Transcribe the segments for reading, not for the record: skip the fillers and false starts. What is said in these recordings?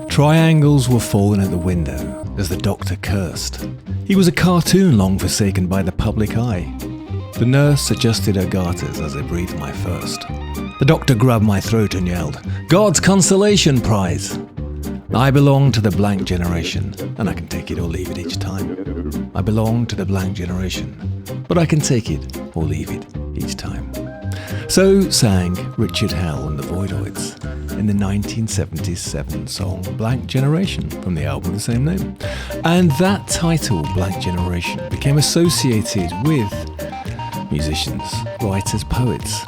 Triangles were falling out the window as the doctor cursed. He was a cartoon long forsaken by the public eye. The nurse adjusted her garters as I breathed my first. The doctor grabbed my throat and yelled, "God's consolation prize!" I belong to the blank generation, and I can take it or leave it each time. I belong to the blank generation, but I can take it or leave it each time. So sang Richard Hell and the Voidoids in the 1977 song Blank Generation from the album of the same name. And that title, Blank Generation, became associated with musicians, writers, poets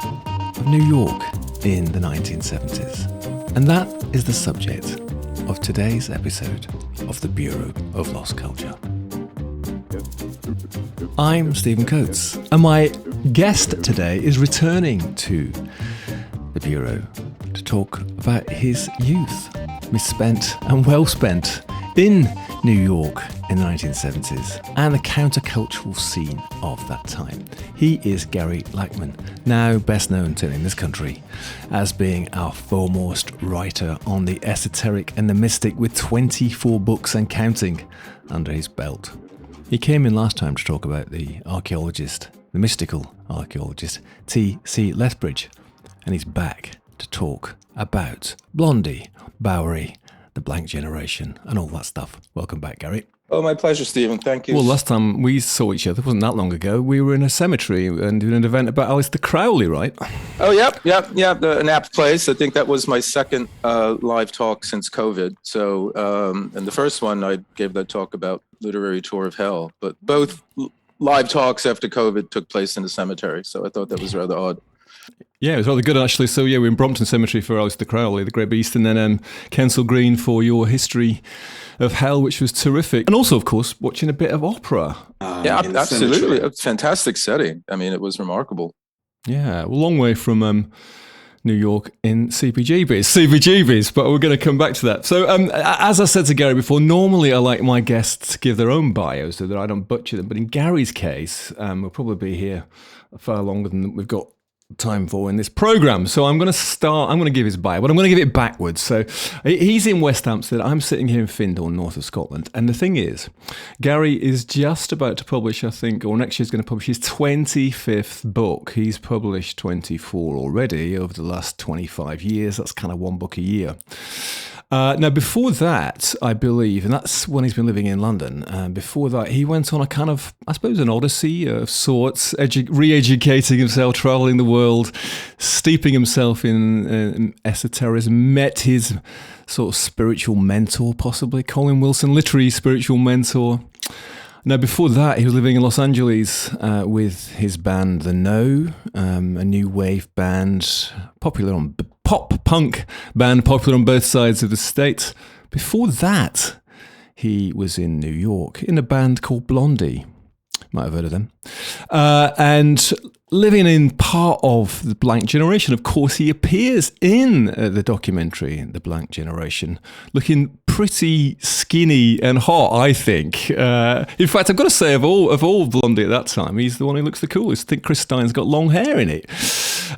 of New York in the 1970s. And that is the subject of today's episode of the Bureau of Lost Culture. I'm Stephen Coates, and my guest today is returning to the Bureau to talk about his youth, misspent and well spent in New York in the 1970s and the countercultural scene of that time. He is Gary Lachman, now best known to in this country as being our foremost writer on the esoteric and the mystic, with 24 books and counting under his belt. He came in last time to talk about the archaeologist, the mystical archaeologist T.C. Lethbridge, and he's back to talk about Blondie, Bowery, the blank generation, and all that stuff. Welcome back, Gary. Oh, my pleasure, Stephen. Thank you. Well, last time we saw each other, it wasn't that long ago, we were in a cemetery and doing an event about Aleister Crowley, right? Oh, yep. An apt place. I think that was my second live talk since COVID. So, and the first one, I gave that talk about literary tour of hell. But both live talks after COVID took place in the cemetery. So I thought that was rather odd. Yeah, it was rather good, actually. So, yeah, we're in Brompton Cemetery for Aleister Crowley, the Great Beast, and then Kensal Green for your history of hell, which was terrific. And also, of course, watching a bit of opera. Yeah, absolutely. A fantastic setting. I mean, it was remarkable. Yeah, a long way from New York in CBGBs, but we're going to come back to that. So, as I said to Gary before, normally I like my guests to give their own bios so that I don't butcher them. But in Gary's case, we'll probably be here far longer than we've got time for in this program. So I'm going to give his bio, but I'm going to give it backwards. So he's in West Hampstead. I'm sitting here in Findhorn, north of Scotland. And the thing is, Gary is just about to publish, I think, or next year's going to publish his 25th book. He's published 24 already over the last 25 years. That's kind of one book a year. Now, before that, I believe, and that's when he's been living in London, before that, he went on a kind of, I suppose, an odyssey of sorts, re-educating himself, traveling the world, steeping himself in esotericism, met his sort of spiritual mentor, possibly, Colin Wilson, literary spiritual mentor. Now, before that, he was living in Los Angeles with his band, The No, a new wave band, pop-punk band, popular on both sides of the state. Before that, he was in New York in a band called Blondie. Might have heard of them. And living in part of the Blank Generation, of course, he appears in the documentary, The Blank Generation, looking pretty skinny and hot, I think. In fact, I've got to say, of all Blondie at that time, he's the one who looks the coolest. I think Chris Stein's got long hair in it.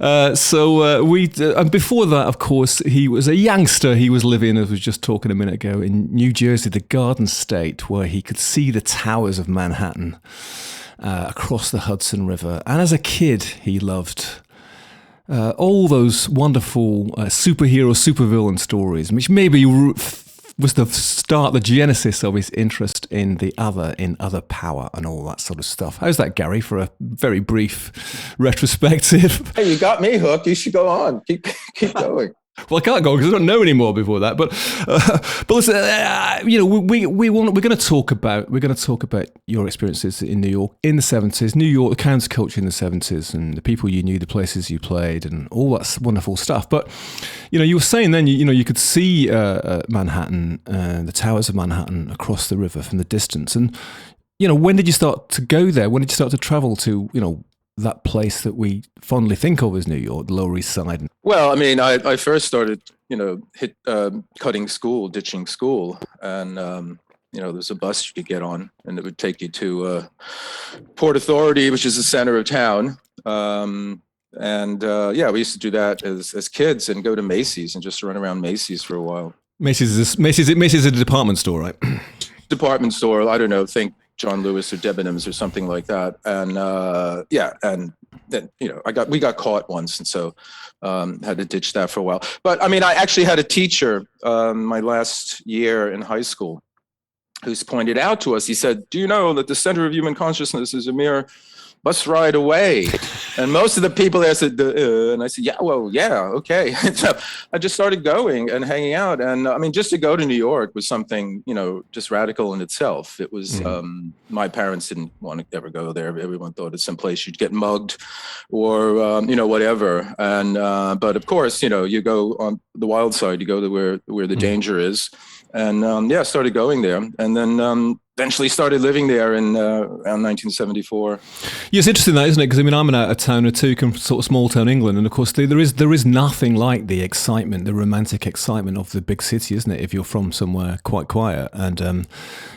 And before that, of course, he was a youngster. He was living, as we were just talking a minute ago, in New Jersey, the Garden State, where he could see the towers of Manhattan across the Hudson River. And as a kid, he loved all those wonderful superhero, supervillain stories, which maybe was the start, the genesis of his interest in the other, in other power and all that sort of stuff. How's that, Gary, for a very brief retrospective? Hey, you got me hooked. You should go on. Keep going. Well, I can't go because I don't know anymore before that. But listen, we're going to talk about your experiences in New York in the 70s, New York, the counterculture in the 70s, and the people you knew, the places you played, and all that wonderful stuff. But you were saying then, you could see Manhattan, the towers of Manhattan across the river from the distance. And when did you start to go there? When did you start to travel to that place that we fondly think of as New York, the Lower East Side? Well, I mean, I first started, ditching school. And, there's a bus you could get on and it would take you to Port Authority, which is the center of town. And yeah, we used to do that as kids and go to Macy's and just run around Macy's for a while. Macy's is a department store, right? Department store, I don't know, think John Lewis or Debenhams or something like that. And yeah, and then, you know, we got caught once, and so had to ditch that for a while. But I mean, I actually had a teacher my last year in high school who's pointed out to us, he said, do you know that the center of human consciousness is a mere bus ride away? And most of the people there said, and I said, yeah, well, yeah, okay. So I just started going and hanging out. And I mean, just to go to New York was something, you know, just radical in itself. It was, my parents didn't want to ever go there. Everyone thought it's some place you'd get mugged or, you know, whatever. And, but of course, you know, you go on the wild side, you go to where the danger is. And yeah, started going there, and then eventually started living there in around 1974. Yeah, it's interesting that, isn't it? Because I mean, I'm an out-of-towner too, come from sort of small-town England, and of course there is nothing like the excitement, the romantic excitement of the big city, isn't it? If you're from somewhere quite quiet and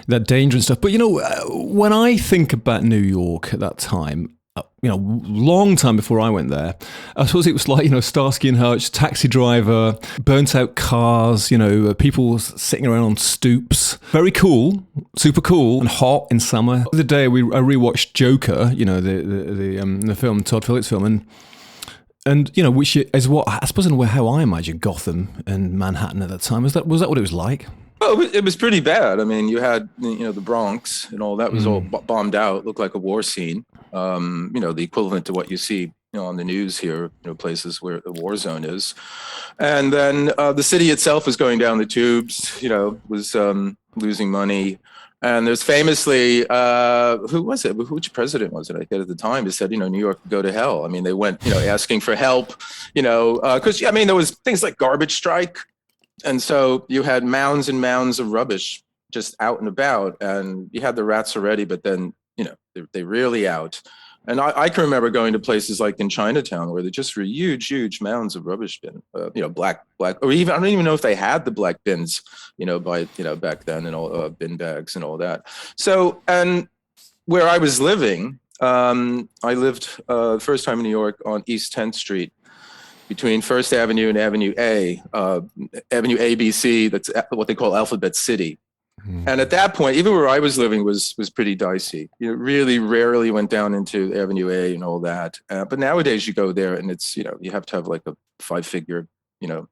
that danger and stuff. But you know, when I think about New York at that time, you know, long time before I went there, I suppose it was like, you know, Starsky and Hutch, Taxi Driver, burnt out cars, you know, people sitting around on stoops. Very cool, super cool, and hot in summer. The other day I rewatched Joker, you know, the film, Todd Phillips film, and you know, which is what I suppose in a way how I imagine Gotham and Manhattan at that time. Was that what it was like? Well, it was pretty bad. I mean, you had, you know, the Bronx and all that was all bombed out, looked like a war scene. You know, the equivalent to what you see, you know, on the news here, you know, places where the war zone is. And then the city itself was going down the tubes, you know, was losing money. And there's famously, who was it? Which president was it? I forget at the time. He said, you know, New York could go to hell. I mean, they went, you know, asking for help, you know, because, I mean, there was things like garbage strike. And so you had mounds and mounds of rubbish just out and about, and you had the rats already, but then, you know, they really out. And I can remember going to places like in Chinatown where there just were huge mounds of rubbish bin, you know, black, or even, I don't even know if they had the black bins, you know, back then, and all bin bags and all that. So, and where I was living, I lived first time in New York on East 10th Street, between First Avenue and Avenue A, Avenue ABC, that's what they call Alphabet City. And at that point, even where I was living was pretty dicey. You really rarely went down into Avenue A and all that. But nowadays you go there and it's, you know, you have to have like a 5-figure, you know,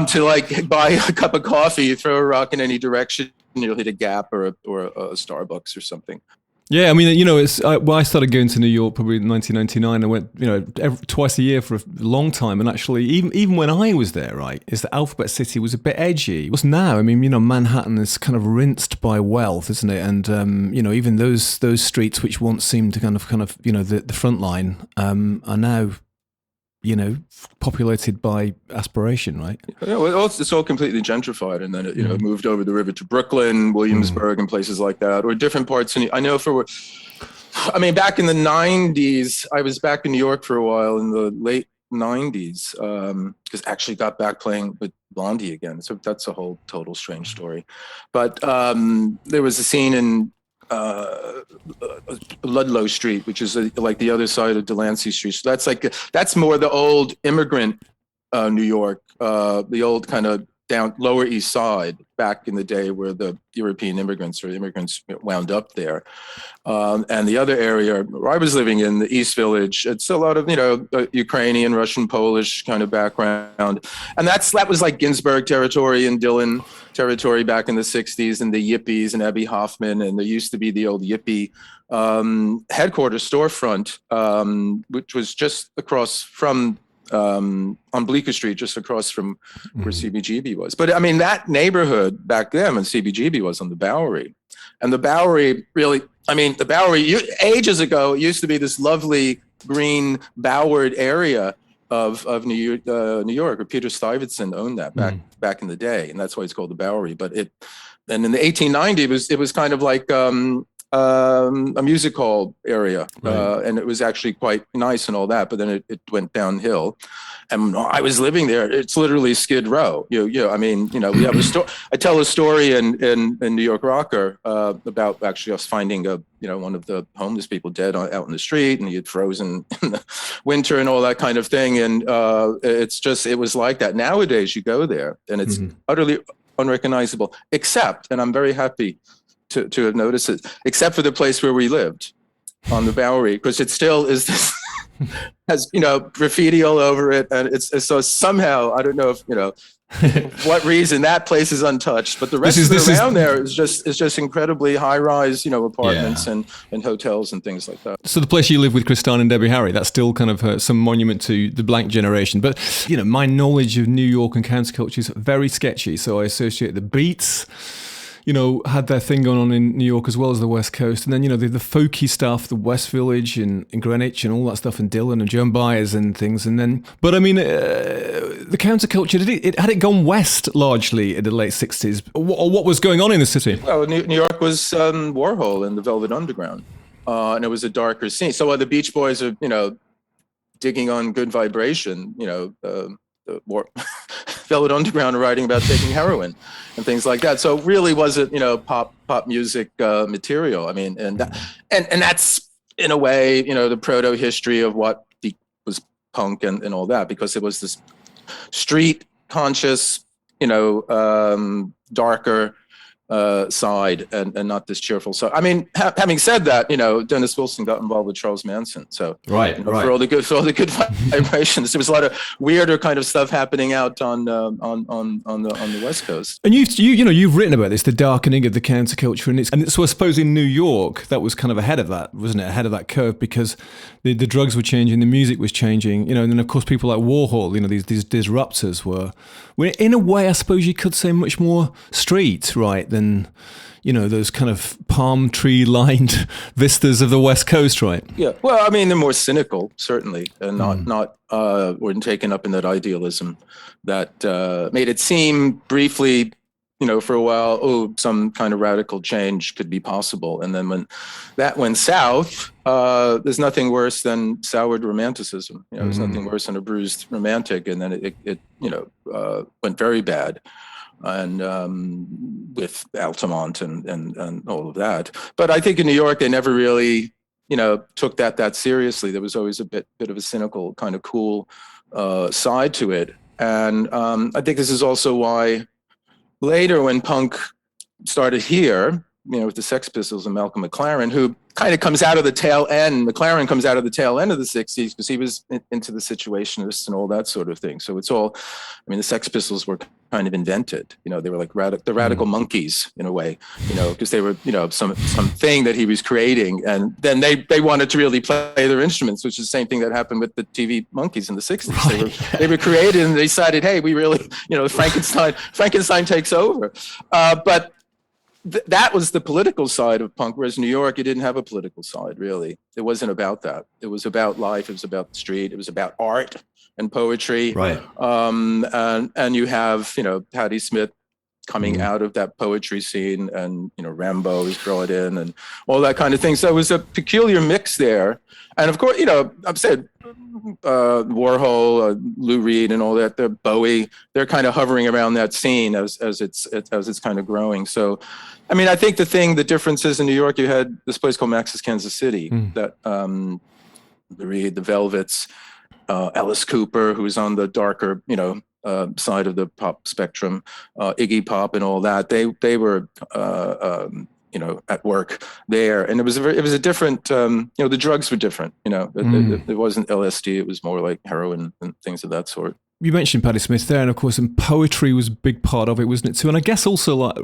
to like buy a cup of coffee, you throw a rock in any direction, and you'll hit a Gap or a Starbucks or something. Yeah, I mean, you know, I started going to New York probably in 1999. I went, you know, twice a year for a long time. And actually, even when I was there, right, is the Alphabet City was a bit edgy. What's now? I mean, you know, Manhattan is kind of rinsed by wealth, isn't it? And you know, even those streets which once seemed to kind of, you know, the front line are now, you know, populated by aspiration, right? Yeah, well, it's all completely gentrified, and then it, you know, moved over the river to Brooklyn, Williamsburg, and places like that, or different parts. I know I mean, back in the 90s, I was back in New York for a while in the late 90s, because actually got back playing with Blondie again. So that's a whole total strange story. But there was a scene in Ludlow Street, which is like the other side of Delancey Street. So that's more the old immigrant New York, the old kind of down Lower East Side back in the day where the European immigrants wound up there. And the other area where I was living in, the East Village, it's a lot of, you know, Ukrainian, Russian, Polish kind of background. And that was like Ginsberg territory and Dylan territory back in the 60s, and the Yippies and Abby Hoffman. And there used to be the old Yippie headquarters storefront, which was just across from on Bleecker Street, just across from where CBGB was. But I mean, that neighborhood back then when CBGB was on the Bowery, and the Bowery really, I mean, the Bowery ages ago, it used to be this lovely green bowered area of New York, where Peter Stuyvesant owned that back in the day, and that's why it's called the Bowery. But and in the 1890s, it was kind of like a music hall area, Right. and it was actually quite nice and all that. But then it went downhill, and I was living there. It's literally Skid Row. I mean, we have a story. I tell a story in New York Rocker about actually us finding one of the homeless people dead out in the street, and he had frozen in the winter and all that kind of thing. And it was like that. Nowadays, you go there, and it's utterly unrecognizable, except, and I'm very happy to have noticed it, except for the place where we lived on the Bowery, because it still is this, has, graffiti all over it. And it's so somehow, I don't know if, what reason that place is untouched, but the rest of it around there is just incredibly high rise, apartments and hotels and things like that. So the place you live with Chris Stein and Debbie Harry, that's still kind of some monument to the blank generation. But, my knowledge of New York and counterculture is very sketchy. So I associate the Beats, had their thing going on in New York as well as the West Coast. And then, the folky stuff, the West Village in Greenwich and all that stuff, and Dylan and Joan Baez and things. And then, but I mean, the counterculture, had it gone west largely in the late 60s? Or what was going on in the city? Well, New York was Warhol and the Velvet Underground. And it was a darker scene. So while the Beach Boys are, digging on Good Vibration, Velvet Underground are writing about taking heroin and things like that. So it really wasn't, pop music material. I mean, and that's in a way, the proto history of what was punk and all that, because it was this street conscious, darker side and not this cheerful side. I mean, having said that, Dennis Wilson got involved with Charles Manson, so right. For all the good vibrations, there was a lot of weirder kind of stuff happening out on the West Coast. And you've written about this, the darkening of the counterculture, and so I suppose in New York that was kind of ahead of that, wasn't it? Ahead of that curve, because the drugs were changing, the music was changing, and then of course people like Warhol, these disruptors were in a way, I suppose you could say, much more street, right, than those kind of palm tree lined vistas of the West Coast, right? Yeah. Well, I mean, they're more cynical, certainly, and not weren't taken up in that idealism that made it seem briefly, for a while, some kind of radical change could be possible. And then when that went south, there's nothing worse than soured romanticism. There's nothing worse than a bruised romantic. And then it went very bad. And with Altamont and all of that. But I think in New York, they never really, took that seriously. There was always a bit of a cynical kind of cool side to it. And I think this is also why later when punk started here, with the Sex Pistols and Malcolm McLaren, who kind of comes out of the tail end. McLaren comes out of the tail end of the 60s because he was into the Situationists and all that sort of thing. So it's all, the Sex Pistols were kind of invented. They were like the radical monkeys in a way, because they were, something that he was creating. And then they wanted to really play their instruments, which is the same thing that happened with the TV monkeys in the 60s. Right. They were created and they decided, hey, we really, Frankenstein takes over. But that was the political side of punk, whereas New York, it didn't have a political side, really. It wasn't about that. It was about life. It was about the street. It was about art and poetry. Right. And you have, Patti Smith coming out of that poetry scene, and, Rambo is brought in and all that kind of thing. So it was a peculiar mix there. And of course, I've said Warhol, Lou Reed and all that, the Bowie, they're kind of hovering around that scene as it's kind of growing. So, I think the difference is in New York, you had this place called Max's Kansas City that Lou Reed, the Velvets, Alice Cooper, who's on the darker, side of the pop spectrum, Iggy Pop and all that. They were, at work there, and it was a different. The drugs were different. It wasn't LSD. It was more like heroin and things of that sort. You mentioned Patti Smith there, and of course, and poetry was a big part of it, wasn't it too? And I guess also like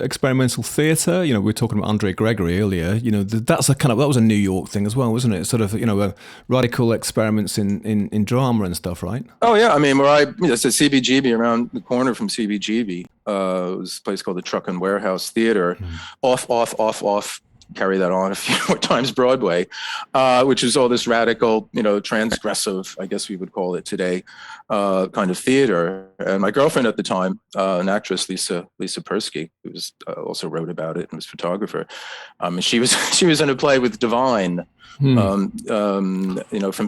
experimental theatre. We were talking about Andre Gregory earlier. That was a New York thing as well, wasn't it? Sort of, radical experiments in drama and stuff, right? Oh yeah, it's a CBGB around the corner from CBGB. It was a place called the Truck and Warehouse Theater, off carry that on a few more times Broadway, which was all this radical, transgressive, I guess we would call it today, kind of theater. And my girlfriend at the time, an actress, Lisa Persky, who was also wrote about it and was a photographer. And she was in a play with Divine, from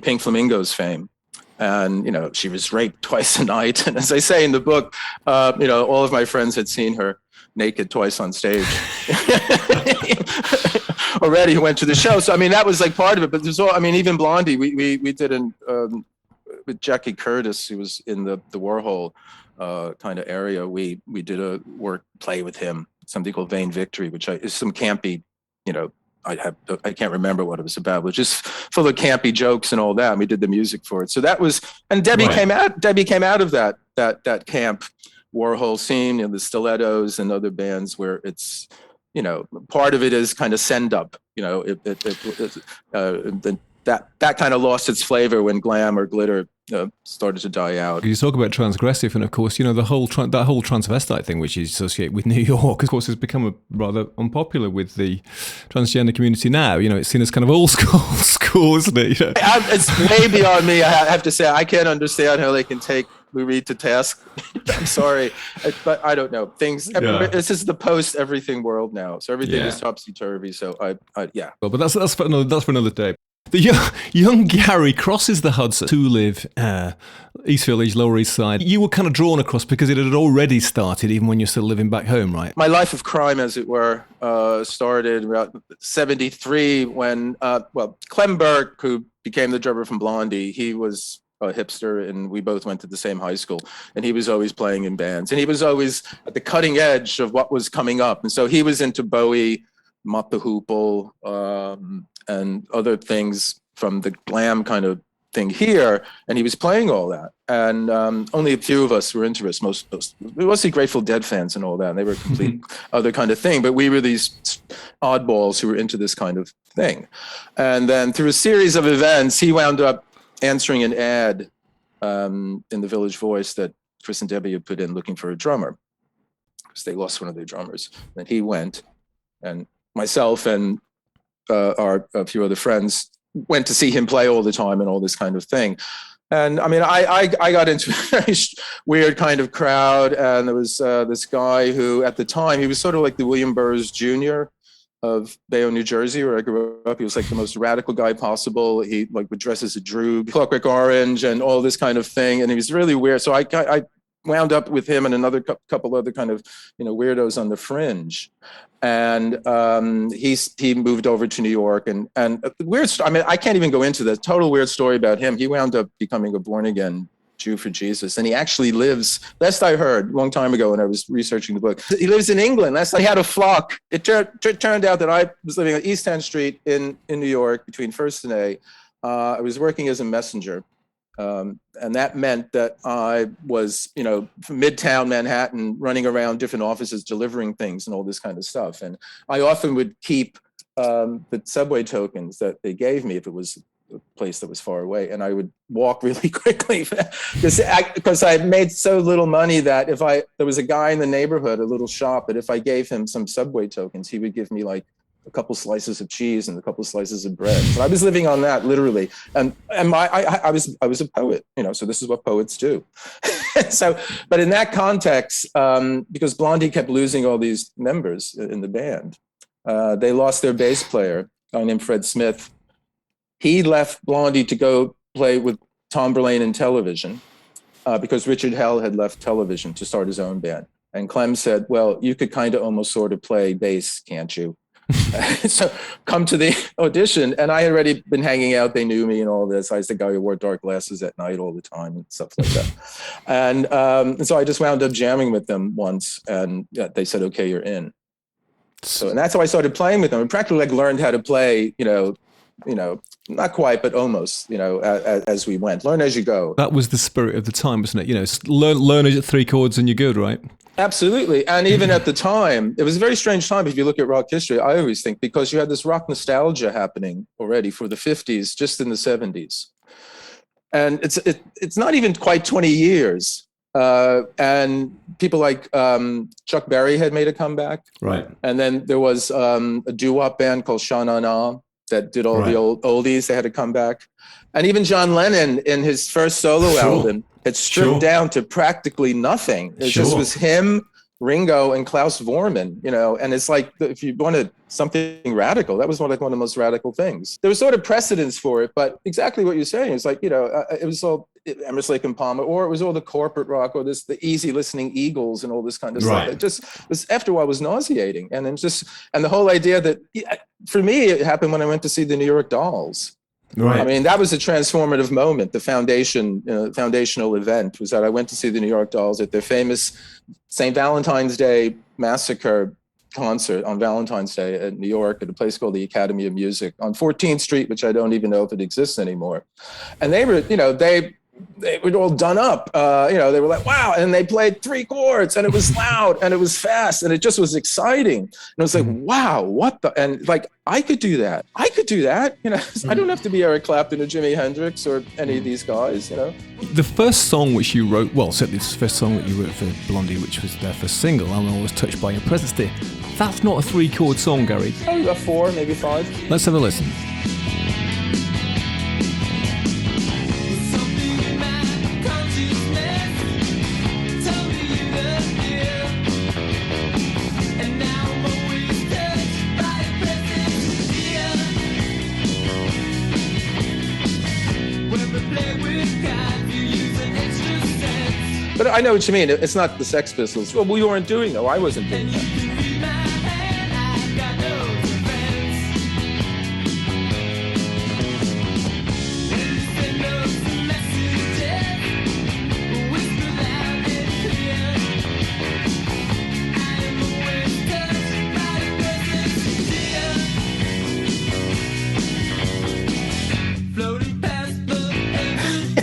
Pink Flamingos fame. And, she was raped twice a night. And as I say in the book, all of my friends had seen her naked twice on stage already, who went to the show. So, that was like part of it, but there's even Blondie, we did with Jackie Curtis, who was in the Warhol kind of area. We did a work play with him, something called Vain Victory, which is some campy, I can't remember what it was about, but just full of campy jokes and all that. And we did the music for it. So that was, and Debbie came out of that camp Warhol scene, the Stilettos and other bands where it's, part of it is kind of send up, that kind of lost its flavor when glam or glitter started to die out. You talk about transgressive, and of course, that whole transvestite thing, which is associated with New York, of course, has become rather unpopular with the transgender community now. It's seen as kind of old school, isn't it? It's way beyond me. I have to say, I can't understand how they can take Lou Reed to task. I'm sorry, but I don't know things. This is the post everything world now, so everything is topsy turvy. So yeah. Well, but that's for another day. The young Gary crosses the Hudson to live East Village, Lower East Side. You were kind of drawn across because it had already started, even when you're still living back home, right? My life of crime, as it were, started about 73 when, Clem Burke, who became the drummer from Blondie, he was a hipster, and we both went to the same high school, and he was always playing in bands, and he was always at the cutting edge of what was coming up. And so he was into Bowie, Mott the Hoople, and other things from the glam kind of thing here, and he was playing all that. And only a few of us were into it. Most we mostly Grateful Dead fans and all that, and they were a complete other kind of thing. But we were these oddballs who were into this kind of thing. And then through a series of events, he wound up answering an ad in the Village Voice that Chris and Debbie had put in looking for a drummer, because they lost one of their drummers. And he went, and myself and a few other friends went to see him play all the time and all this kind of thing. And I got into a very weird kind of crowd, and there was this guy who at the time, he was sort of like the William Burroughs Jr. of Bayonne, New Jersey, where I grew up. He was like the most radical guy possible. He would dress as a droog, Clockwork Orange, and all this kind of thing. And he was really weird. So I wound up with him and another couple other kind of weirdos on the fringe. And he moved over to New York, and weird. I can't even go into the total weird story about him. He wound up becoming a born again Jew for Jesus, and he actually lives, last I heard, a long time ago when I was researching the book, he lives in England. Last I had a flock. It turned out that I was living on East 10th Street in New York between First and A. I was working as a messenger. And that meant that I was, from Midtown Manhattan, running around different offices, delivering things and all this kind of stuff. And I often would keep the subway tokens that they gave me if it was a place that was far away. And I would walk really quickly because I made so little money that there was a guy in the neighborhood, a little shop, that if I gave him some subway tokens, he would give me like a couple slices of cheese and a couple slices of bread. So I was living on that literally. And I was a poet, so this is what poets do. But in that context, because Blondie kept losing all these members in the band, they lost their bass player, a guy named Fred Smith. He left Blondie to go play with Tom Verlaine in Television because Richard Hell had left Television to start his own band. And Clem said, well, you could kind of almost sort of play bass, can't you? So come to the audition. And I had already been hanging out. They knew me and all this. I was the guy who wore dark glasses at night all the time and stuff like that. And so I just wound up jamming with them once, and they said, okay, you're in. So, and that's how I started playing with them, and practically learned how to play, not quite, but almost, as we went. Learn as you go. That was the spirit of the time, wasn't it? Learn at 3 chords and you're good, right? Absolutely. And even at the time, it was a very strange time. If you look at rock history, I always think, because you had this rock nostalgia happening already for the 50s, just in the 70s. And it's not even quite 20 years And people like Chuck Berry had made a comeback. Right. And then there was a doo-wop band called Sha Na Na that did all the old oldies. They had to come back. And even John Lennon in his first solo album had stripped down to practically nothing. It just was him, Ringo, and Klaus Vormann, you know, and it's like, if you wanted something radical, that was one of the most radical things. There was sort of precedence for it, but exactly what you're saying is like, you know, it was all Emerson, Lake and Palmer, or it was all the corporate rock, or the easy listening Eagles and all this kind of stuff. It just was, after a while, was nauseating. And then and the whole idea that, for me, it happened when I went to see the New York Dolls. Right. I mean, that was a transformative moment. The foundational event was that I went to see the New York Dolls at their famous St. Valentine's Day Massacre concert on Valentine's Day at New York at a place called the Academy of Music on 14th Street, which I don't even know if it exists anymore. And they were, you know, they were all done up. You know, they were like, wow. And they played 3 chords and it was loud and it was fast and it just was exciting. And it was like, wow, what the, and like, I could do that. I could do that. You know, I don't have to be Eric Clapton or Jimi Hendrix or any of these guys, you know. The first song which you wrote, well, certainly the first song that you wrote for Blondie, which was their first single, I'm Always Touched by Your Presence Dear. That's not a 3-chord song, Gary. Oh, about 4, maybe 5. Let's have a listen. But I know what you mean. It's not the Sex Pistols. Well, we weren't doing that. I wasn't doing that.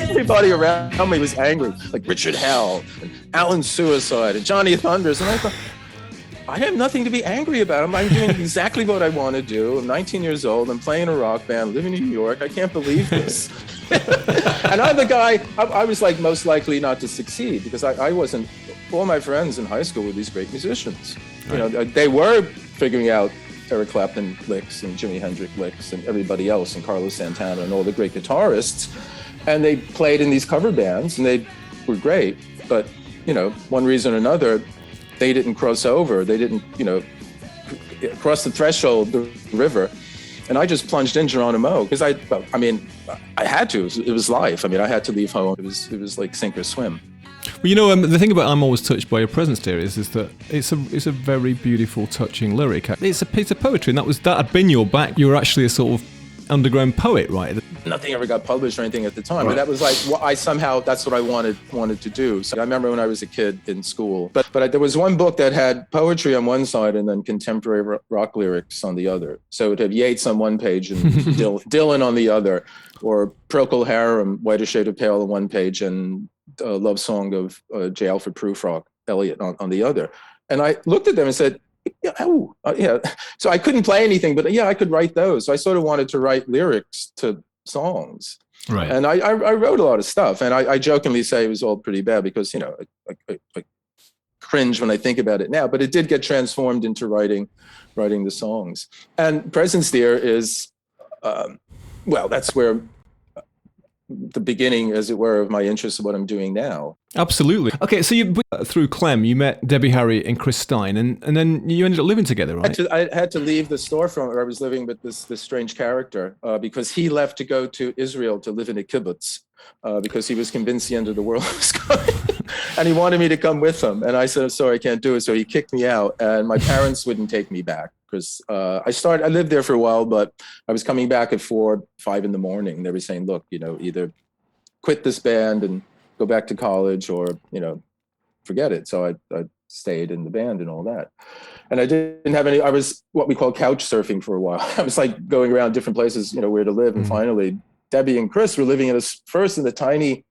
Everybody around me was angry, like Richard Hell and Alan Suicide and Johnny Thunders. And I thought, I have nothing to be angry about. I'm doing exactly what I want to do. I'm 19 years old. I'm playing a rock band, living in New York. I can't believe this. And I'm the guy, I was like most likely not to succeed because I wasn't, all my friends in high school were these great musicians. You know, they were figuring out Eric Clapton licks and Jimi Hendrix licks and everybody else and Carlos Santana and all the great guitarists. And they played in these cover bands and they were great. But, you know, one reason or another, they didn't cross over. They didn't, you know, cross the threshold, the river. And I just plunged in Geronimo because I had to. It was life. I mean, I had to leave home. It was like sink or swim. Well, you know, the thing about I'm Always Touched by Your Presence Dear is that it's a very beautiful, touching lyric. It's a piece of poetry, and that had been your back. You were actually a sort of underground poet, right? Nothing ever got published or anything at the time, but that was like that's what I wanted to do. So I remember when I was a kid in school, but there was one book that had poetry on one side and then contemporary rock lyrics on the other. So it had Yeats on one page and Dylan on the other, or Procol Harum, Whiter Shade of Pale on one page, and Love Song of J. Alfred Prufrock, Elliot on the other. And I looked at them and said, yeah. So I couldn't play anything, but yeah, I could write those. So I sort of wanted to write lyrics to songs. Right. And I wrote a lot of stuff. And I jokingly say it was all pretty bad because, you know, I cringe when I think about it now, but it did get transformed into writing the songs. And Presence Dear is, that's where the beginning, as it were, of my interest in what I'm doing now. Absolutely. Okay, so through Clem, you met Debbie Harry and Chris Stein, and then you ended up living together, right? I had to leave the storefront where I was living with this strange character because he left to go to Israel to live in a kibbutz because he was convinced the end of the world was coming. And he wanted me to come with him. And I said, sorry, I can't do it. So he kicked me out, and my parents wouldn't take me back. Because I lived there for a while, but I was coming back at 4, 5 in the morning. They were saying, look, you know, either quit this band and go back to college or, you know, forget it. So I stayed in the band and all that. And I didn't have I was what we call couch surfing for a while. I was like going around different places, you know, where to live. And finally, Debbie and Chris were living first in the tiny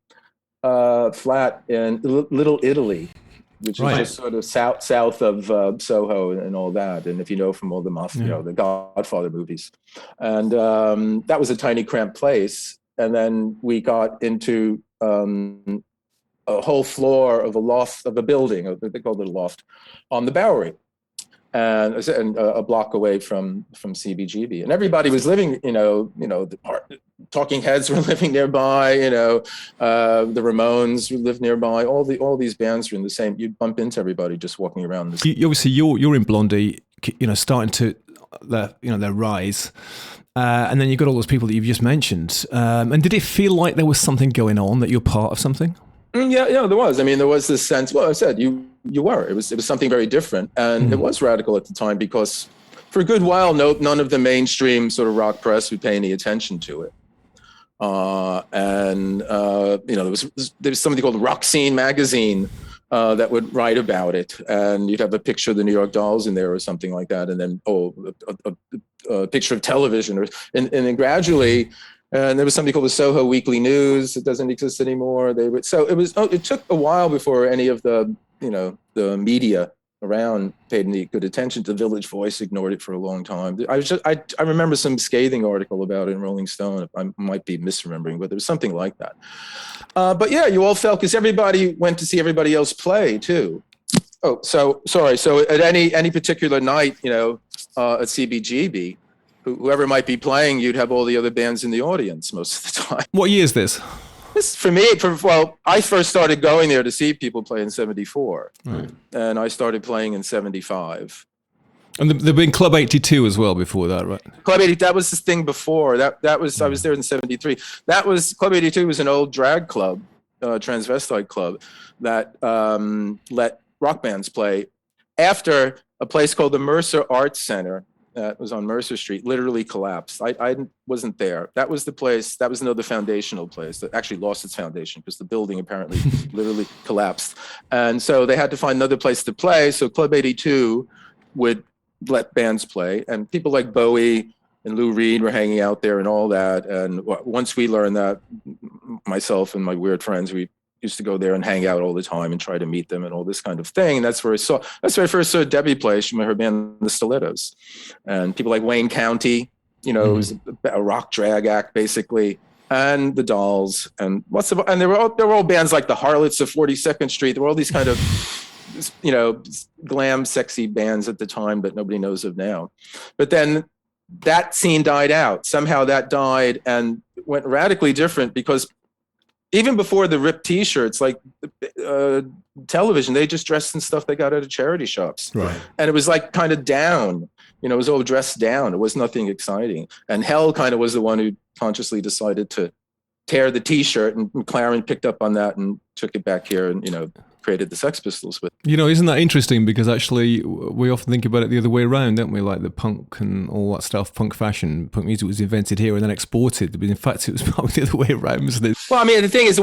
flat in Little Italy, which is just sort of south of Soho and all that. And if you know from all the the Godfather movies. And that was a tiny cramped place. And then we got into a whole floor of a loft of a building, they called it a loft, on the Bowery, and a block away from CBGB, and everybody was living, the Talking Heads were living nearby, the Ramones lived nearby. All these bands were in the same. You'd bump into everybody just walking around. Obviously, you're in Blondie, starting to their rise. And then you've got all those people that you've just mentioned. And did it feel like there was something going on, that you're part of something? Yeah, there was. I mean, there was this sense. Well, I said you were. It was something very different, and it was radical at the time because, for a good while, none of the mainstream sort of rock press would pay any attention to it. There was something called Rock Scene magazine that would write about it, and you'd have a picture of the New York Dolls in there or something like that, and then a picture of television, and then gradually. And there was something called the Soho Weekly News. It doesn't exist anymore. It took a while before any of the media around paid any good attention to. The Village Voice ignored it for a long time. I remember some scathing article about it in Rolling Stone. I might be misremembering, but there was something like that. But yeah, you all felt, because everybody went to see everybody else play too. Oh, so sorry. So at any particular night, at CBGB, whoever might be playing, you'd have all the other bands in the audience most of the time. What year is this? This, for me, I first started going there to see people play in 74. Right. And I started playing in 75. And there'd been Club 82 as well before that, right? Club 80, that was the thing before. That was, I was there in 73. Club 82 was an old drag club, transvestite club, that let rock bands play after a place called the Mercer Arts Center, that was on Mercer Street, literally collapsed. I wasn't there. That was the place, that was another foundational place that actually lost its foundation because the building apparently literally collapsed. And so they had to find another place to play. So Club 82 would let bands play, and people like Bowie and Lou Reed were hanging out there and all that. And once we learned that, myself and my weird friends, we used to go there and hang out all the time and try to meet them and all this kind of thing. And that's where I first saw Debbie play. She met her band, the Stilettos, and people like Wayne County, it was a rock drag act basically, and the Dolls, and there were all bands like the Harlots of 42nd Street. There were all these kind of, glam, sexy bands at the time that nobody knows of now. But then that scene died out. Somehow that died and went radically different, because even before the ripped T-shirts, like Television, they just dressed in stuff they got out of charity shops. Right. And it was like kind of down, it was all dressed down. It was nothing exciting. And Hell kind of was the one who consciously decided to tear the T-shirt, and McLaren picked up on that and took it back here and, created the Sex Pistols with. Isn't that interesting? Because actually we often think about it the other way around, don't we? Like the punk and all that stuff, punk fashion, punk music was invented here and then exported. But in fact, it was probably the other way around, wasn't it? Well, I mean, the thing is,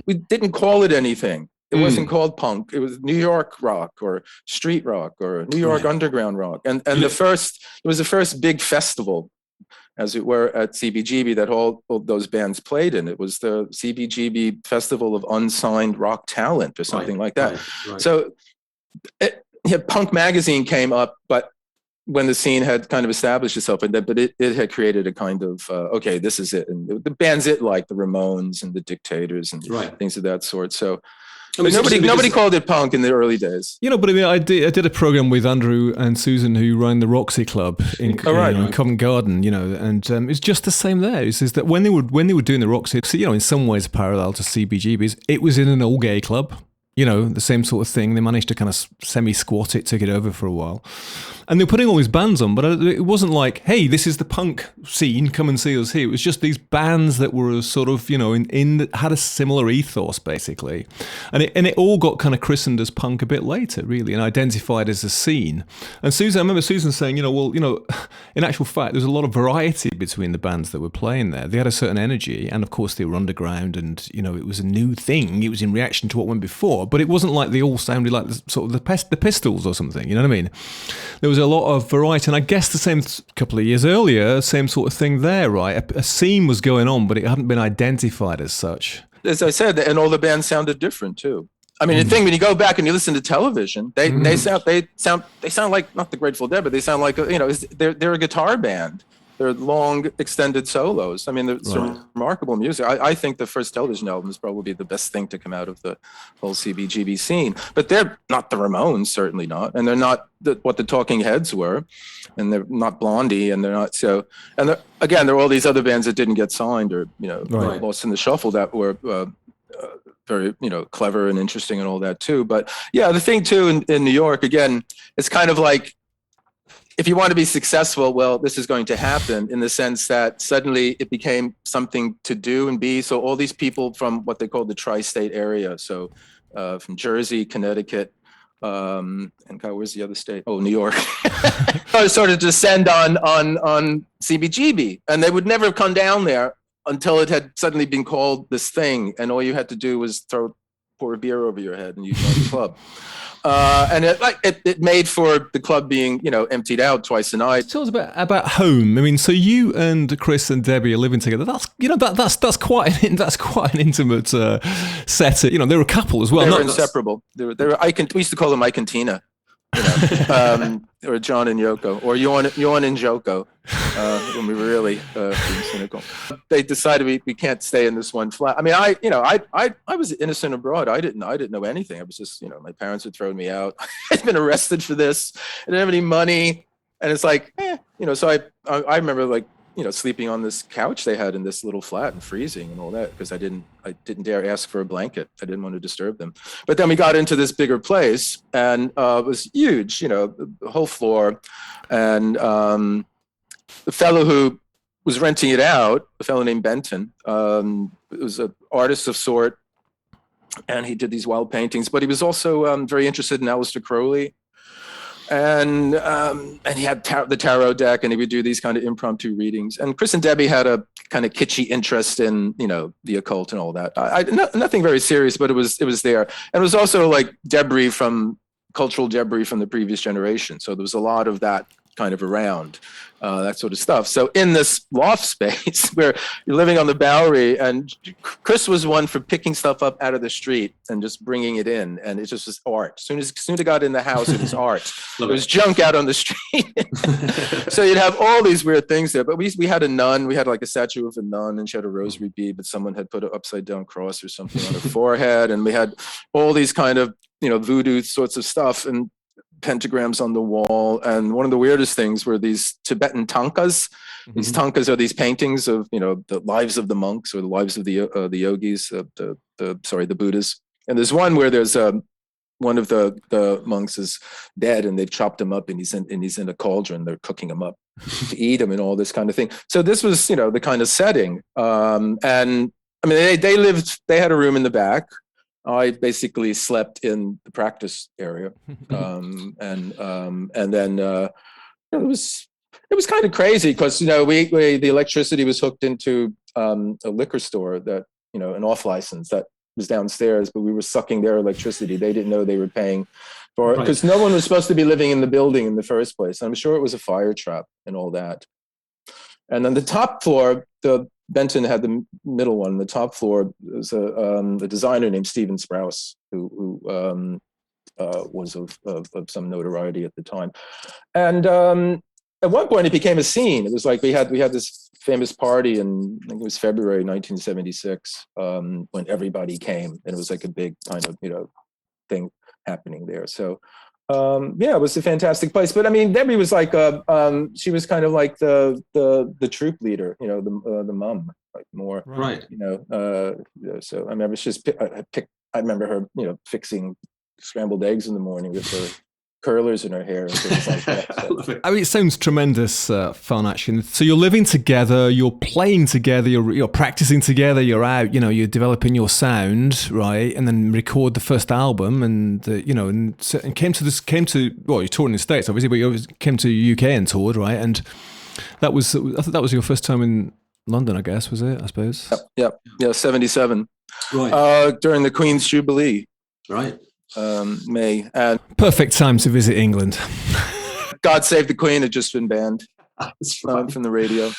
we didn't call it anything. It wasn't called punk. It was New York rock or street rock or New York underground rock. And it was the first big festival, as it were, at CBGB that all those bands played in. It was the CBGB Festival of Unsigned Rock Talent or something like that. Right. So Punk Magazine came up, but when the scene had kind of established itself, but it had created a kind of, okay, this is it. And the bands like the Ramones and the Dictators and things of that sort. So nobody called it punk in the early days. But I mean, I did a program with Andrew and Susan, who ran the Roxy Club in Covent Garden, and it's just the same there. It's that when they were doing the Roxy, in some ways parallel to CBGB's, it was in an all gay club. The same sort of thing. They managed to kind of semi-squat it, took it over for a while. And they were putting all these bands on, but it wasn't like, hey, this is the punk scene, come and see us here. It was just these bands that were sort of, had a similar ethos, basically. And it all got kind of christened as punk a bit later, really, and identified as a scene. And I remember Susan saying, in actual fact, there's a lot of variety between the bands that were playing there. They had a certain energy, and of course they were underground, and, it was a new thing. It was in reaction to what went before. But it wasn't like they all sounded like the Pistols or something, you know what I mean? There was a lot of variety, and I guess the same couple of years earlier, same sort of thing there, right? A scene was going on, but it hadn't been identified as such. As I said, and all the bands sounded different too. I mean, the thing, when you go back and you listen to Television, they sound like, not the Grateful Dead, but they sound like they're a guitar band. They're long, extended solos. I mean, it's remarkable music. I think the first Television album is probably the best thing to come out of the whole CBGB scene. But they're not the Ramones, certainly not, and they're not what the Talking Heads were, and they're not Blondie, and they're not so. And again, there are all these other bands that didn't get signed or lost in the shuffle that were very clever and interesting and all that too. But yeah, the thing too in New York, again, it's kind of like, if you want to be successful, well, this is going to happen in the sense that suddenly it became something to do and be. So all these people from what they call the tri-state area, so from Jersey, Connecticut, and God, where's the other state? Oh, New York. Sort of descend on CBGB, and they would never have come down there until it had suddenly been called this thing, and all you had to do was pour a beer over your head and you joined the club. And it made for the club being, emptied out twice a night. Tell us about home. I mean, so you and Chris and Debbie are living together. That's quite an intimate setting. They're a couple as well. They were inseparable. They were. We used to call them I Cantina, or John and Yoko, or Yon and Joko, when we were really being cynical. They decided we can't stay in this one flat. I mean, I was innocent abroad. I didn't know anything. I was just, my parents had thrown me out. I'd been arrested for this. I didn't have any money, and it's like, So I remember sleeping on this couch they had in this little flat and freezing and all that, because I didn't dare ask for a blanket. I didn't want to disturb them. But then we got into this bigger place, and it was huge, the whole floor. And the fellow who was renting it out, a fellow named Benton, was an artist of sort, and he did these wild paintings, but he was also very interested in Aleister Crowley. And he had the tarot deck, and he would do these kind of impromptu readings. And Chris and Debbie had a kind of kitschy interest in, the occult and all that. Nothing very serious, but it was there. And it was also like cultural debris from the previous generation. So there was a lot of that kind of around, that sort of stuff. So in this loft space where you're living on the Bowery, and Chris was one for picking stuff up out of the street and just bringing it in, and it just was art. As soon as it got in the house, it was art. There was junk out on the street. So you'd have all these weird things there. But we had a nun. We had like a statue of a nun, and she had a rosary bead, but someone had put an upside down cross or something on her forehead. And we had all these kind of voodoo sorts of stuff, and pentagrams on the wall. And one of the weirdest things were these Tibetan tankas. Mm-hmm. These tankas are these paintings of the lives of the monks, or the lives of the yogis, the Buddhas. And there's one where there's one of the monks is dead, and they've chopped him up, and he's in a cauldron. They're cooking him up to eat him and all this kind of thing. So this was the kind of setting. And I mean, they had a room in the back. I basically slept in the practice area, and then it was kind of crazy because the electricity was hooked into a liquor store that an off license that was downstairs, but we were sucking their electricity. They didn't know they were paying for it, because no one was supposed to be living in the building in the first place. I'm sure it was a fire trap and all that. And then the top floor, Benton had the middle one. The top floor was a designer named Stephen Sprouse, who was of some notoriety at the time. And at one point, it became a scene. It was like we had this famous party in, I think it was February 1976, when everybody came, and it was like a big kind of thing happening there. So. It was a fantastic place. But I mean, Debbie was like she was kind of like the troop leader, the mom, like more, right? So I remember I remember her, fixing scrambled eggs in the morning with her curlers in her hair and things like that. So. I mean, it sounds tremendous fun, actually. So you're living together, you're playing together, you're practicing together, you're out, you're developing your sound, right? And then record the first album, and and came to well, you're touring in the States, obviously, but you came to UK and toured, right? And I thought that was your first time in London, I guess, was it? I suppose. Yeah, 77. Right. During the Queen's Jubilee. Right. May, and perfect time to visit England. God Save the Queen had just been banned from the radio,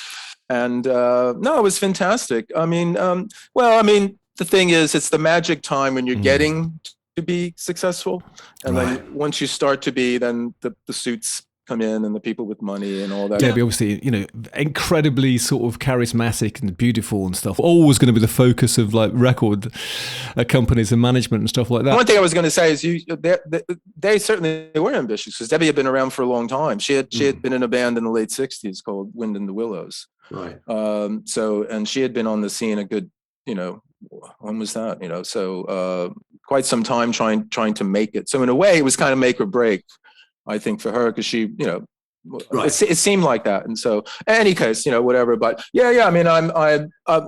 and no, it was fantastic. I mean, the thing is, it's the magic time when you're getting to be successful, and then once you start to be, then the suits come in and the people with money and all that. Debbie, obviously, incredibly sort of charismatic and beautiful and stuff. Always going to be the focus of like record companies and management and stuff like that. One thing I was going to say is they certainly were ambitious, because Debbie had been around for a long time. She had been in a band in the late 60s called Wind in the Willows. Right. And she had been on the scene a good, when was that? So quite some time trying to make it. So in a way, it was kind of make or break, I think, for her, because she, right. It seemed like that. And so, in any case, whatever. But yeah. I mean,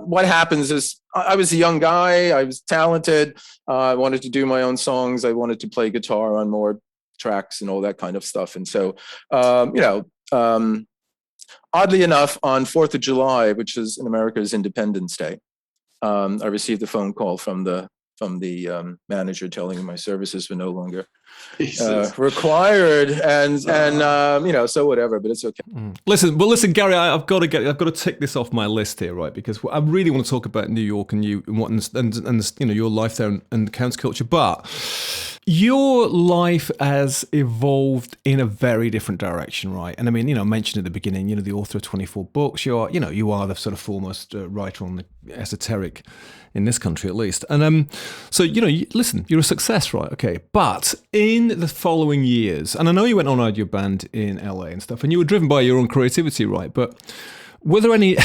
what happens is I was a young guy. I was talented. I wanted to do my own songs. I wanted to play guitar on more tracks and all that kind of stuff. And so, oddly enough, on 4th of July, which is in America is Independence Day, I received a phone call from the manager telling me my services were no longer required, and so whatever. But it's okay. Listen, Gary, I've got to tick this off my list here, right? Because I really want to talk about New York and you and what and your life there and counterculture, but your life has evolved in a very different direction, right? And I mean, I mentioned at the beginning, the author of 24 books. You are the sort of foremost writer on the esoteric in this country, at least. And so listen, you're a success, right? Okay, but in the following years, and I know you went on and had your band in LA and stuff, and you were driven by your own creativity, right? But were there any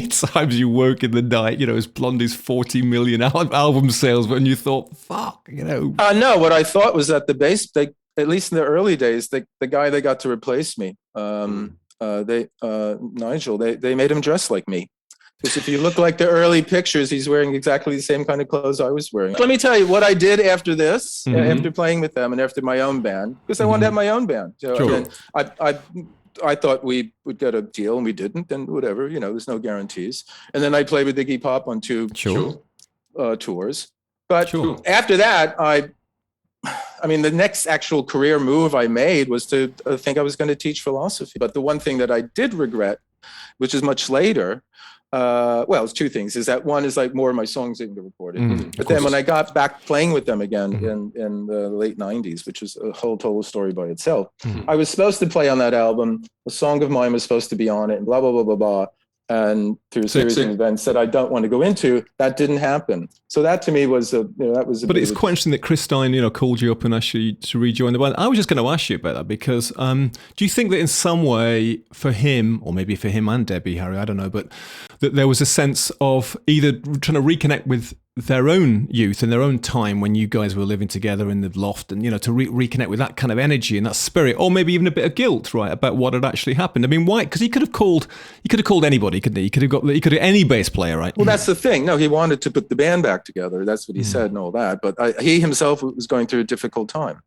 times you woke in the night, as Blondie's 40 million album sales, when you thought, fuck, No, what I thought was that at least in the early days, the guy they got to replace me, Nigel, they made him dress like me. Because if you look like the early pictures, he's wearing exactly the same kind of clothes I was wearing. Let me tell you what I did after this, after playing with them and after my own band, because I wanted to have my own band. So sure. I thought we would get a deal, and we didn't, and whatever, there's no guarantees. And then I played with Iggy Pop on 2 tours. But after that, I mean, the next actual career move I made was to think I was going to teach philosophy. But the one thing that I did regret, which is much later, it's 2 things. Is that one is like more of my songs didn't get recorded. But then when I got back playing with them again in the late 90s, which was a whole total story by itself, I was supposed to play on that album. A song of mine was supposed to be on it, and blah, blah, blah, blah, blah. And through a series of events that I don't want to go into, that didn't happen. So that to me was But it's quite interesting that Chris Stein, called you up and asked you to rejoin the band. I was just going to ask you about that because do you think that in some way for him, or maybe for him and Debbie, Harry, I don't know, but that there was a sense of either trying to reconnect with their own youth and their own time when you guys were living together in the loft, and to reconnect with that kind of energy and that spirit, or maybe even a bit of guilt, right, about what had actually happened? I mean, why? Because he could have called anybody, couldn't he? He could have any bass player, right? Well, that's the thing. No, he wanted to put the band back together. That's what he said and all that. But he himself was going through a difficult time,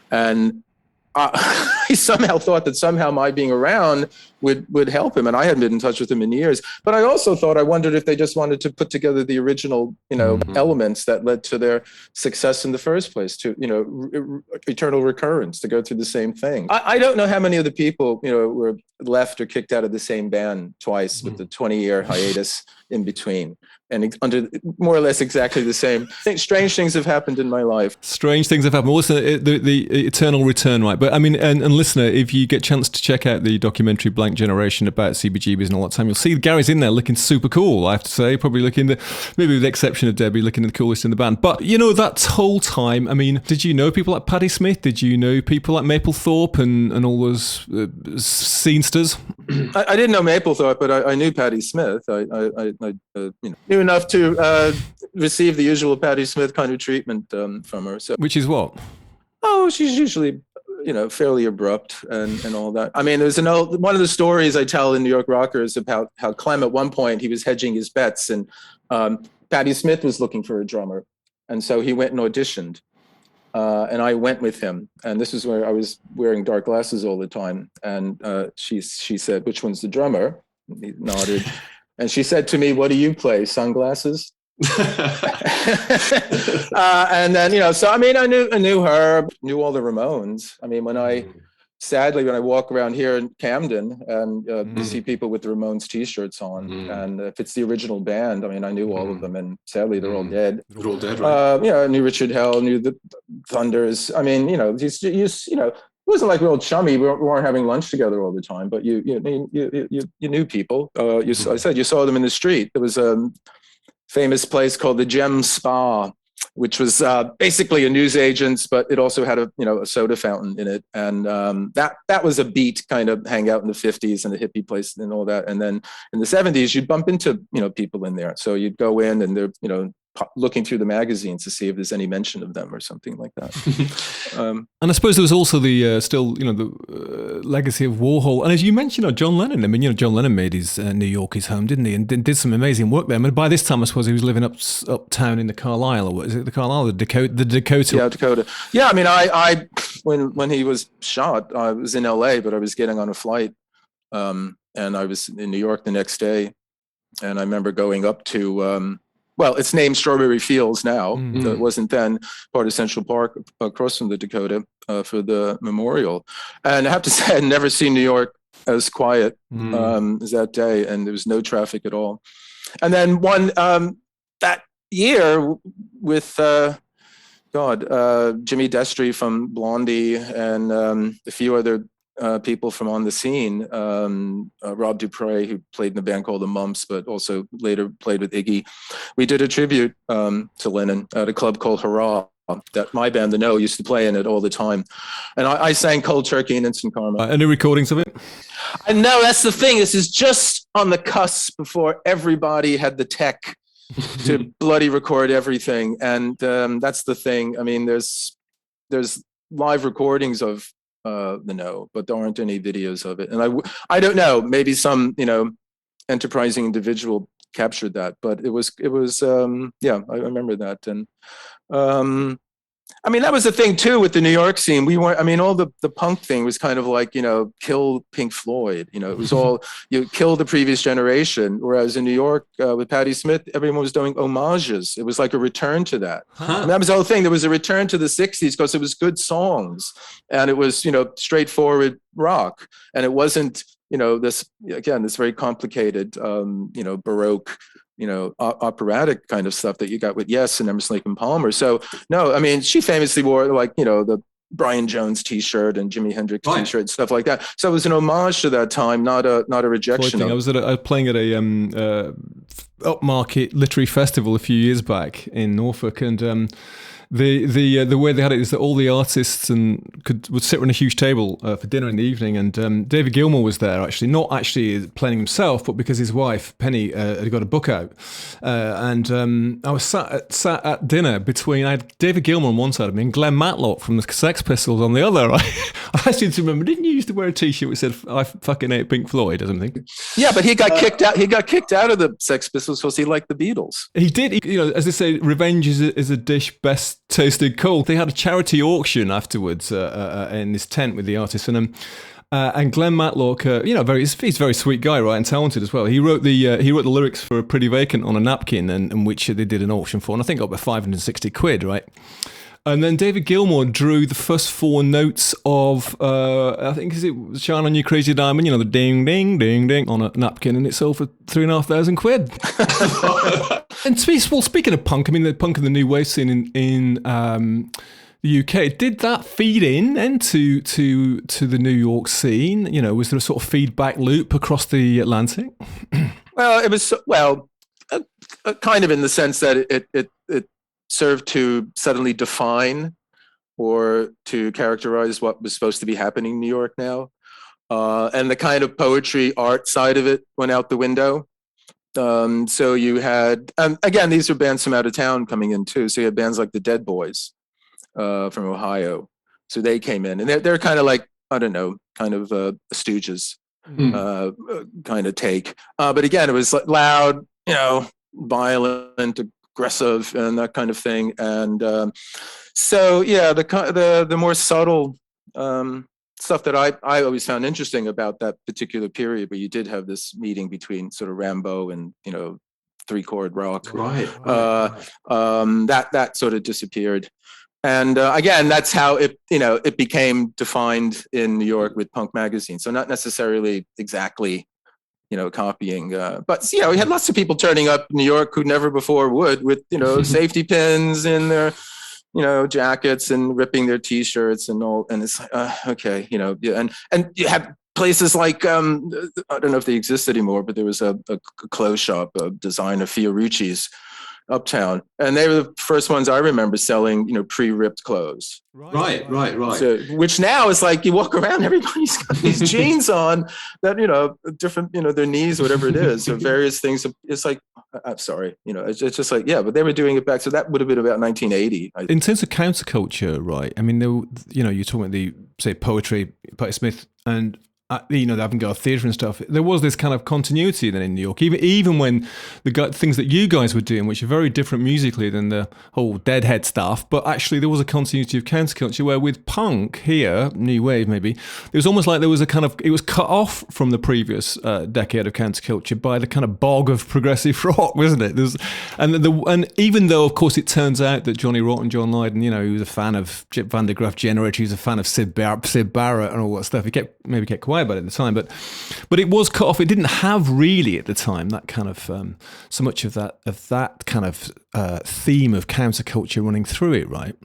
and he somehow thought that somehow my being around would help him, and I hadn't been in touch with him in years. But I also thought, I wondered if they just wanted to put together the original, elements that led to their success in the first place, to eternal recurrence, to go through the same thing. I don't know how many of the people were left or kicked out of the same band twice with the 20-year hiatus in between, and under more or less exactly the same. Strange things have happened in my life. Strange things have happened. Well, listen, the eternal return, right? But I mean, and listener, if you get a chance to check out the documentary Blank Generation about CBGBs and all that time, you'll see Gary's in there looking super cool, I have to say. Probably maybe with the exception of Debbie, looking the coolest in the band. But that whole time, I mean, did you know people like Patti Smith? Did you know people like Mapplethorpe and all those scenesters? I didn't know Mapplethorpe, but I knew Patti Smith. I knew enough to receive the usual Patti Smith kind of treatment from her. So, which is what? Oh, she's usually fairly abrupt and all that. I mean, there's one of the stories I tell in New York Rockers about how Clem at one point, he was hedging his bets, and Patti Smith was looking for a drummer, and so he went and auditioned. And I went with him, and this is where I was wearing dark glasses all the time. And she said, "Which one's the drummer?" And he nodded, and she said to me, "What do you play? Sunglasses?" And then so I mean, I knew her, knew all the Ramones. I mean, when I walk around here in Camden and you see people with the Ramones T-shirts on, and if it's the original band, I mean, I knew all of them, and sadly they're all dead. They're all dead, right? I knew Richard Hell, knew the Thunders. I mean, wasn't like real chummy. We weren't having lunch together all the time, but you knew people. I said you saw them in the street. There was a famous place called the Gem Spa, which was basically a newsagent's, but it also had a soda fountain in it, and that was a beat kind of hangout in the 50s and a hippie place and all that. And then in the 70s, you'd bump into people in there, so you'd go in and they're looking through the magazines to see if there's any mention of them or something like that. And I suppose there was also the the legacy of Warhol. And as you mentioned, John Lennon. I mean, John Lennon made his New York his home, didn't he? And did some amazing work there. I mean, by this time, I suppose he was living uptown in the Carlisle, or what is it? The Carlisle, the Dakota. Yeah, Dakota. Yeah, I mean, I when he was shot, I was in LA, but I was getting on a flight, and I was in New York the next day, and I remember going up to. Well, it's named Strawberry Fields now. Mm-hmm. It wasn't then part of Central Park across from the Dakota for the memorial. And I have to say, I'd never seen New York as quiet as that day, and there was no traffic at all. And then that year with Jimmy Destry from Blondie and a few other people from on the scene, Rob Dupre, who played in a band called the Mumps, but also later played with Iggy. We did a tribute to Lennon at a club called Hurrah that my band, The No, used to play in it all the time. And I sang Cold Turkey and Instant Karma. Any recordings of it? I know, that's the thing. This is just on the cusp before everybody had the tech to bloody record everything. And that's the thing. I mean, there's live recordings of The No, but there aren't any videos of it. And I don't know, maybe some, enterprising individual captured that, but it was I remember that. And I mean, that was the thing too with the New York scene. We weren't, I mean, all the punk thing was kind of like, kill Pink Floyd, it was all, kill the previous generation. Whereas in New York with Patti Smith, everyone was doing homages. It was like a return to that. Huh. And that was the whole thing. There was a return to the 60s because it was good songs and it was, straightforward rock. And it wasn't, this very complicated, Baroque, operatic kind of stuff that you got with Yes and Emerson, Lake and Palmer. So no, I mean, she famously wore the Brian Jones T-shirt and Jimi Hendrix T-shirt and stuff like that. So it was an homage to that time, not a rejection. I was playing at a upmarket literary festival a few years back in Norfolk, and the way they had it is that all the artists would sit around a huge table for dinner in the evening, and David Gilmour was there, actually, not actually playing himself, but because his wife Penny had got a book out, and I was sat at dinner I had David Gilmour on one side of me and Glenn Matlock from the Sex Pistols on the other. I seem to remember, didn't you used to wear a T-shirt which said "I fucking hate Pink Floyd" or something? Yeah, but he got kicked out. He got kicked out of the Sex Pistols because he liked the Beatles. He did. As they say, revenge is a dish best tasted cold. They had a charity auction afterwards in this tent with the artists, and Glenn Matlock, he's a very sweet guy, right, and talented as well. He wrote the lyrics for "Pretty Vacant" on a napkin, and which they did an auction for, and I think got about 560 quid, right. And then David Gilmour drew the first four notes of, I think, is it "Shine On You Crazy Diamond," the ding, ding, ding, ding on a napkin, and it sold for 3,500 quid. And speaking of punk, I mean, the punk and the new wave scene in the UK, did that feed into the New York scene? Was there a sort of feedback loop across the Atlantic? Well, it was, kind of in the sense that it served to suddenly define or to characterize what was supposed to be happening in New York now. And the kind of poetry art side of it went out the window. So you had, again, these are bands from out of town coming in too. So you had bands like the Dead Boys from Ohio. So they came in, and they're kind of like, I don't know, kind of Stooges kind of take. But again, it was loud, violent, aggressive, and that kind of thing. And so, yeah, the more subtle stuff that I always found interesting about that particular period, where you did have this meeting between sort of Rambo and, three-chord rock. Right. That sort of disappeared. And again, that's how it became defined in New York with punk magazine. So not necessarily exactly, copying, but we had lots of people turning up in New York who never before would, with, safety pins in their, jackets and ripping their T-shirts and all. And it's like, okay, yeah. And you have places like, I don't know if they exist anymore, but there was a clothes shop, a designer, Fiorucci's, uptown, and they were the first ones I remember selling, pre-ripped clothes. Right. So, which now is like you walk around, everybody's got these jeans on that, different, their knees, whatever it is, or various things. It's like, I'm sorry, it's just like, yeah, but they were doing it back. So that would have been about 1980. In terms of counterculture, right? I mean, you're talking about the, say, poetry, Patti Smith, and the avant-garde theatre and stuff. There was this kind of continuity then in New York, even when the things that you guys were doing, which are very different musically than the whole Deadhead stuff, but actually there was a continuity of counterculture where with punk here, new wave maybe, it was almost like there was it was cut off from the previous decade of counterculture by the kind of bog of progressive rock, wasn't it? And even though, of course, it turns out that Johnny Rotten, John Lydon, he was a fan of Chip Van der Graaf Generator, he was a fan of Sid Barrett and all that stuff. He kept quiet about it at the time, but it was cut off. It didn't have really at the time that kind of so much of that kind of theme of counterculture running through it, right?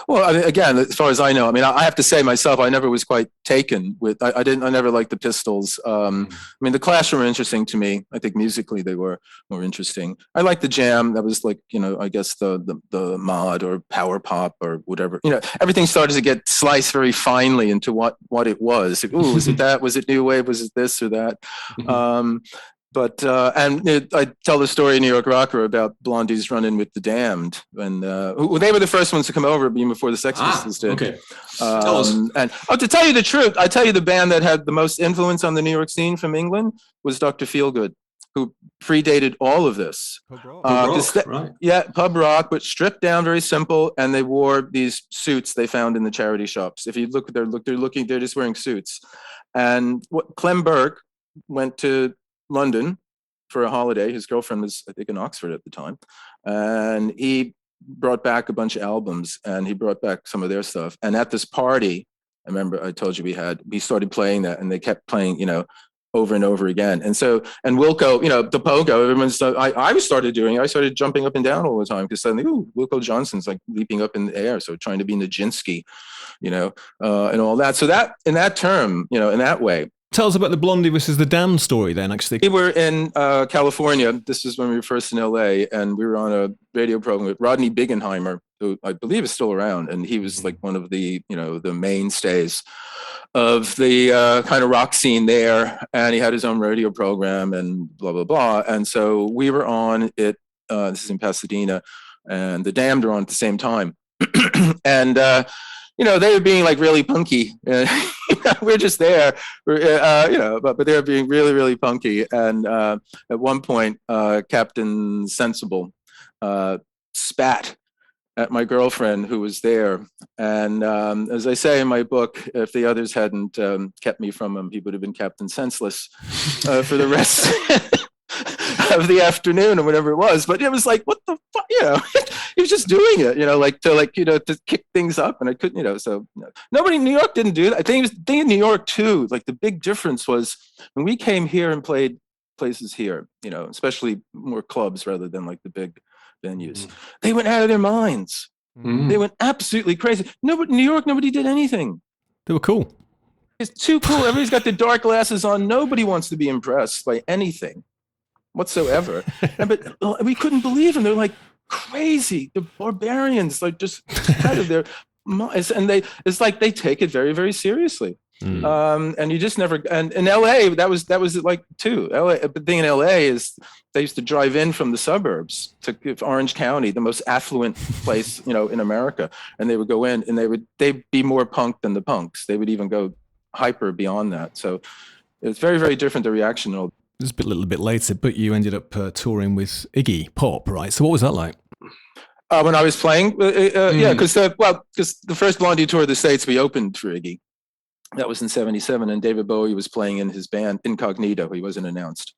Well, I mean, again, as far as I know, I have to say myself, I never was quite taken with. I never liked the Pistols. The Clash were interesting to me. I think musically they were more interesting. I liked the Jam. That was like, I guess the mod or power pop or whatever. Everything started to get sliced very finely into what it was. Ooh, was it that? Was it new wave? Was it this or that? I tell the story in New York Rocker about Blondie's run-in with the Damned, and they were the first ones to come over even before the Sex Pistols did. Okay. Tell us. And to tell you the truth, I tell you the band that had the most influence on the New York scene from England was Dr. Feelgood, who predated all of this. Pub rock, right? Yeah, pub rock, but stripped down, very simple, and they wore these suits they found in the charity shops. If you look, they're just wearing suits. And Clem Burke went to London for a holiday. His girlfriend was, I think, in Oxford at the time. And he brought back a bunch of albums and he brought back some of their stuff. And at this party, I remember I told you we started playing that and they kept playing, over and over again. And so, and Wilco, the pogo, everyone's, I started doing it. I started jumping up and down all the time because suddenly, Wilco Johnson's like leaping up in the air. So trying to be Nijinsky, and all that. So that, in that term, in that way. Tell us about the Blondie versus the Damned story then, actually. We were in California. This is when we were first in LA, and we were on a radio program with Rodney Biggenheimer, who I believe is still around. And he was like one of the, the mainstays of the kind of rock scene there. And he had his own radio program and blah, blah, blah. And so we were on it. This is in Pasadena, and the Damned are on at the same time. And, they were being like really punky. We're just there, but they were being really, really punky. And at one point, Captain Sensible spat at my girlfriend who was there. And as I say in my book, if the others hadn't kept me from him, he would have been Captain Senseless for the rest of the afternoon or whatever it was. But it was like, what the fuck, he was just doing it, to kick things up. And I couldn't, so nobody in New York didn't do that. I think in New York too, like the big difference was when we came here and played places here, especially more clubs rather than like the big venues, they went out of their minds. They went absolutely crazy. Nobody, New York, nobody did anything. They were cool. It's too cool. Everybody's got the dark glasses on. Nobody wants to be impressed by anything whatsoever. But we couldn't believe them. They're like crazy. The barbarians, like just out of their minds. And it's like they take it very, very seriously. And you just never, and in LA, that was like too. LA, but being in LA is they used to drive in from the suburbs to Orange County, the most affluent place, in America. And they would go in and they'd be more punk than the punks. They would even go hyper beyond that. So it's very, very different, the reaction. It was a little bit later, but you ended up touring with Iggy Pop, right? So what was that like? When I was playing, yeah, because the first Blondie tour of the States, we opened for Iggy. That was in '77, and David Bowie was playing in his band Incognito. He wasn't announced.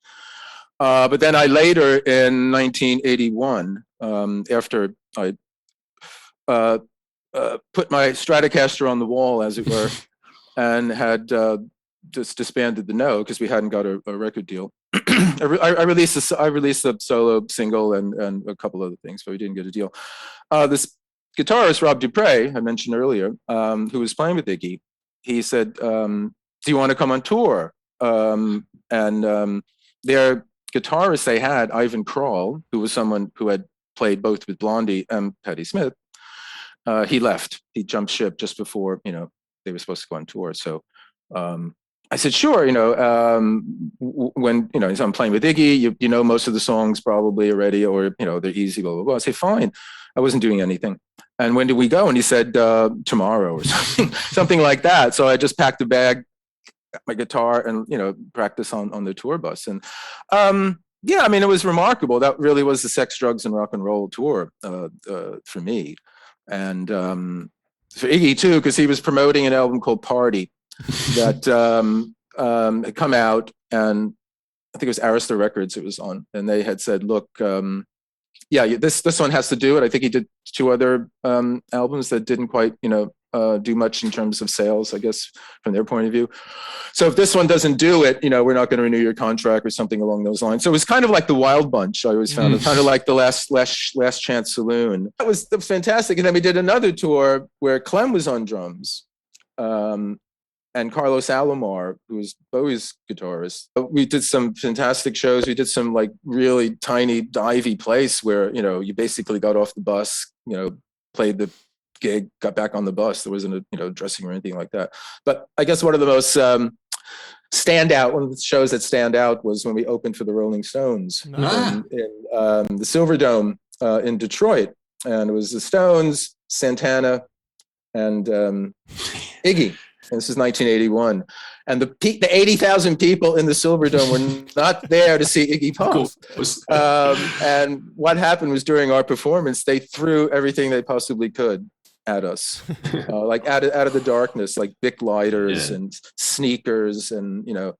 But then I later, in 1981, after I put my Stratocaster on the wall, as it were, and had just disbanded the No because we hadn't got a record deal. I released a solo single and a couple other things, but we didn't get a deal. This guitarist Rob Dupre, I mentioned earlier, who was playing with Iggy, he said, "Do you want to come on tour?" Their guitarist they had, Ivan Krall, who was someone who had played both with Blondie and Patti Smith. He left. He jumped ship just before they were supposed to go on tour. So I said, "Sure." When so I'm playing with Iggy, you know most of the songs probably already, or they're easy. Blah blah blah. I say, "Fine." I wasn't doing anything. And when did we go? And he said, "Tomorrow," or something like that. So I just packed a bag, my guitar, and practice on the tour bus. And it was remarkable. That really was the sex, drugs, and rock and roll tour for me, and for Iggy too, because he was promoting an album called Party that had come out, and I think it was Aleister Records it was on, and they had said, "Look, this one has to do it." I think he did 2 other albums that didn't quite do much in terms of sales, I guess, from their point of view. So if this one doesn't do it, we're not going to renew your contract or something along those lines. So it was kind of like the Wild Bunch. I always found it kind of like the last chance saloon. That was fantastic. And then we did another tour where Clem was on drums, and Carlos Alomar, who was Bowie's guitarist. We did some fantastic shows. We did some like really tiny, divey place where you basically got off the bus, played the gig, got back on the bus. There wasn't a dressing or anything like that. But I guess one of the most one of the shows that stand out was when we opened for the Rolling Stones in the Silver Dome in Detroit, and it was the Stones, Santana, and Iggy. And this is 1981, and the 80,000 people in the Silver Dome were not there to see Iggy Pop. And what happened was, during our performance, they threw everything they possibly could at us, like out of the darkness, like Bic lighters and sneakers, and after